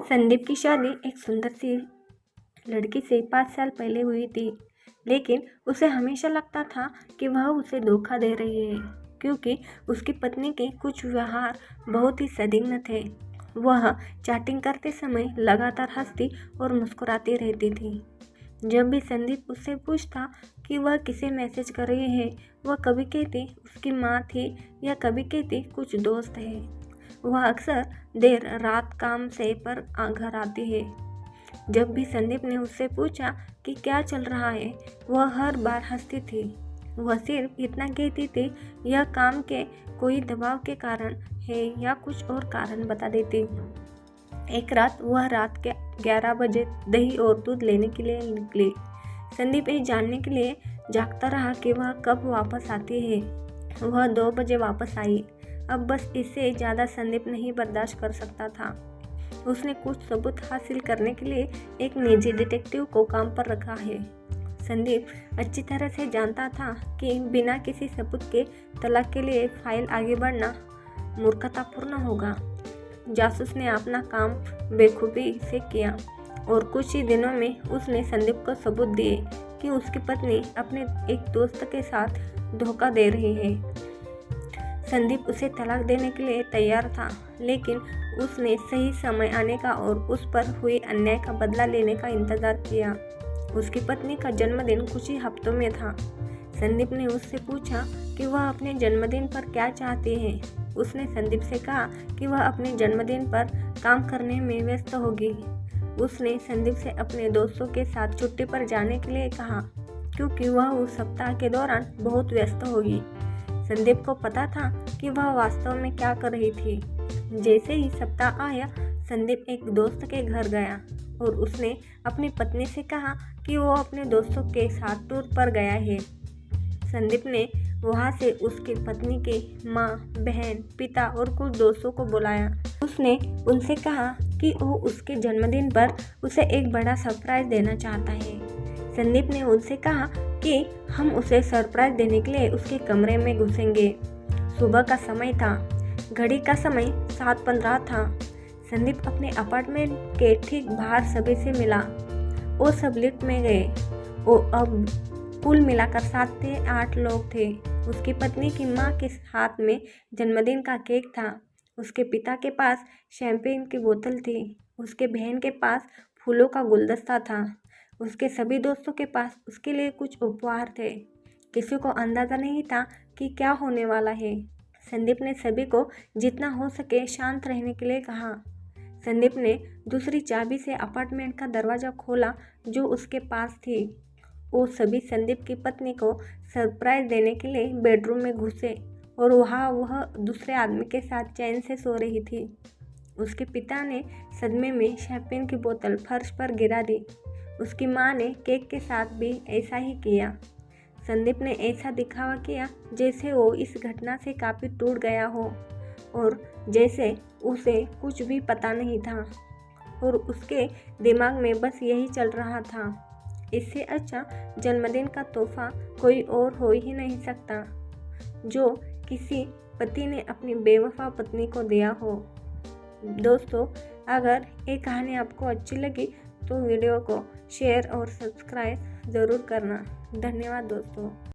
संदीप की शादी एक सुंदर सी लड़की से 5 साल पहले हुई थी, लेकिन उसे हमेशा लगता था कि वह उसे धोखा दे रही है, क्योंकि उसकी पत्नी के कुछ व्यवहार बहुत ही संदिग्ध थे। वह चैटिंग करते समय लगातार हंसती और मुस्कुराती रहती थी। जब भी संदीप उससे पूछता कि वह किसे मैसेज कर रही है, वह कभी कहती उसकी माँ थी या कभी कहती कुछ दोस्त है। वह अक्सर देर रात काम से पर घर आती है। जब भी संदीप ने उससे पूछा कि क्या चल रहा है, वह हर बार हंसती थी। वह सिर्फ इतना कहती थी, यह काम के कोई दबाव के कारण है या कुछ और कारण बता देती। एक रात वह रात के 11 बजे दही और दूध लेने के लिए निकली। संदीप ये जानने के लिए जागता रहा कि वह कब वापस आती है। वह 2 बजे वापस आई। अब बस इससे ज़्यादा संदीप नहीं बर्दाश्त कर सकता था। उसने कुछ सबूत हासिल करने के लिए एक निजी डिटेक्टिव को काम पर रखा है। संदीप अच्छी तरह से जानता था कि बिना किसी सबूत के तलाक के लिए फाइल आगे बढ़ना मूर्खतापूर्ण होगा। जासूस ने अपना काम बेखूबी से किया और कुछ ही दिनों में उसने संदीप को सबूत दिए कि उसकी पत्नी अपने एक दोस्त के साथ धोखा दे रही है। संदीप उसे तलाक देने के लिए तैयार था, लेकिन उसने सही समय आने का और उस पर हुए अन्याय का बदला लेने का इंतजार किया। उसकी पत्नी का जन्मदिन कुछ ही हफ्तों में था। संदीप ने उससे पूछा कि वह अपने जन्मदिन पर क्या चाहती है। उसने संदीप से कहा कि वह अपने जन्मदिन पर काम करने में व्यस्त होगी। उसने संदीप से अपने दोस्तों के साथ छुट्टी पर जाने के लिए कहा, क्योंकि वह उस सप्ताह के दौरान बहुत व्यस्त होगी। संदीप को पता था कि वह वास्तव में क्या कर रही थी। जैसे ही सप्ताह आया, संदीप एक दोस्त के घर गया और उसने अपनी पत्नी से कहा कि वो अपने दोस्तों के साथ टूर पर गया है। संदीप ने वहाँ से उसकी पत्नी के माँ, बहन, पिता और कुछ दोस्तों को बुलाया। उसने उनसे कहा कि वो उसके जन्मदिन पर उसे एक बड़ा सरप्राइज देना चाहता है। संदीप ने उनसे कहा कि हम उसे सरप्राइज देने के लिए उसके कमरे में घुसेंगे। सुबह का समय था। घड़ी का समय 7:15 था। संदीप अपने अपार्टमेंट के ठीक बाहर सभी से मिला। वो सब लिफ्ट में गए। वो अब कुल मिलाकर 7 से 8 लोग थे। उसकी पत्नी की माँ के हाथ में जन्मदिन का केक था। उसके पिता के पास शैंपेन की बोतल थी। उसके बहन के पास फूलों का गुलदस्ता था। उसके सभी दोस्तों के पास उसके लिए कुछ उपहार थे। किसी को अंदाज़ा नहीं था कि क्या होने वाला है। संदीप ने सभी को जितना हो सके शांत रहने के लिए कहा। संदीप ने दूसरी चाबी से अपार्टमेंट का दरवाज़ा खोला जो उसके पास थी। वो सभी संदीप की पत्नी को सरप्राइज देने के लिए बेडरूम में घुसे और वहाँ वह दूसरे आदमी के साथ चैन से सो रही थी। उसके पिता ने सदमे में शैंपेन की बोतल फर्श पर गिरा दी। उसकी माँ ने केक के साथ भी ऐसा ही किया। संदीप ने ऐसा दिखावा किया जैसे वो इस घटना से काफ़ी टूट गया हो और जैसे उसे कुछ भी पता नहीं था और उसके दिमाग में बस यही चल रहा था। इससे अच्छा जन्मदिन का तोहफा कोई और हो ही नहीं सकता जो किसी पति ने अपनी बेवफा पत्नी को दिया हो। दोस्तों, अगर ये कहानी आपको अच्छी लगी तो वीडियो को शेयर और सब्सक्राइब ज़रूर करना। धन्यवाद दोस्तों।